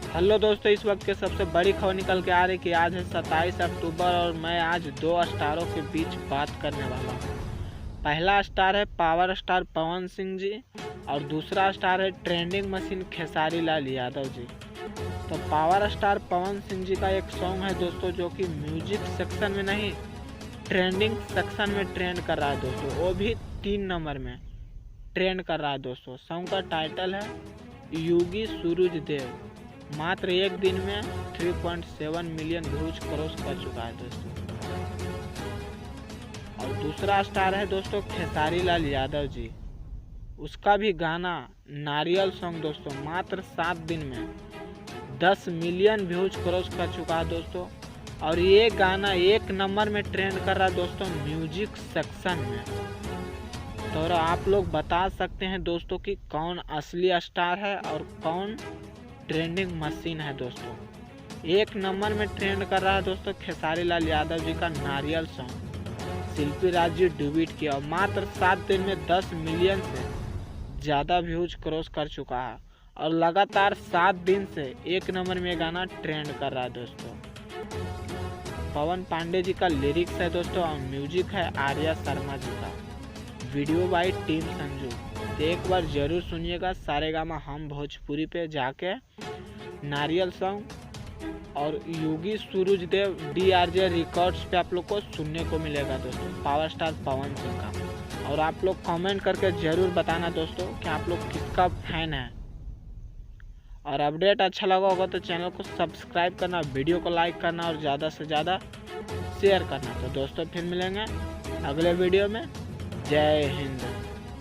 Hello दोस्तों, इस वक्त के सबसे बड़ी खबर निकल के आ रही कि आज है 27 अक्टूबर और मैं आज दो स्टारों के बीच बात करने वाला हूँ। पहला स्टार है पावर स्टार पवन सिंह जी और दूसरा स्टार है ट्रेंडिंग मशीन खेसारी लाल यादव जी। तो पावर स्टार पवन सिंह जी का एक सॉन्ग है दोस्तों, जो कि म्यूजिक सेक्शन में नहीं, ट्रेंडिंग सेक्शन में ट्रेंड कर रहा है दोस्तों। वो भी 3 नंबर में ट्रेंड कर रहा है दोस्तों। सॉन्ग का टाइटल है योगी सूरज देव। मात्र एक दिन में 3.7 मिलियन व्यूज क्रॉस कर चुका है दोस्तों। और दूसरा स्टार है दोस्तों खेसारी लाल यादव जी। उसका भी गाना नारियल सॉन्ग दोस्तों मात्र 7 दिन में 10 मिलियन व्यूज क्रॉस कर चुका है दोस्तों। और ये गाना एक नंबर में ट्रेंड कर रहा है दोस्तों म्यूजिक सेक्शन में। तो आप लोग बता सकते हैं दोस्तों कि कौन असली स्टार है और कौन ट्रेंडिंग मशीन है दोस्तों। एक नंबर में ट्रेंड कर रहा है दोस्तों खेसारी लाल यादव जी का नारियल सॉन्ग। शिल्पी राज जी डुबिट किया और मात्र 7 दिन में 10 मिलियन से ज़्यादा व्यूज क्रॉस कर चुका है और लगातार 7 दिन से एक नंबर में गाना ट्रेंड कर रहा है दोस्तों। पवन पांडे जी का लिरिक्स है दोस्तों और म्यूजिक है आर्या शर्मा जी का। Video by team Sanju. तो एक बार जरूर सुनिएगा सारेगामा हम भोजपुरी पे जाके नारियल सॉन्ग और योगी सूरज देव DRJ रिकॉर्ड्स पे आप लोग को सुनने को मिलेगा दोस्तों पावर स्टार पवन सिंह का। और आप लोग कमेंट करके ज़रूर बताना दोस्तों कि आप लोग किसका फैन है। और अपडेट अच्छा लगा होगा तो चैनल को सब्सक्राइब करना, वीडियो को लाइक करना और ज़्यादा से ज़्यादा शेयर करना। तो दोस्तों फिर मिलेंगे अगले वीडियो में। जय हिंद।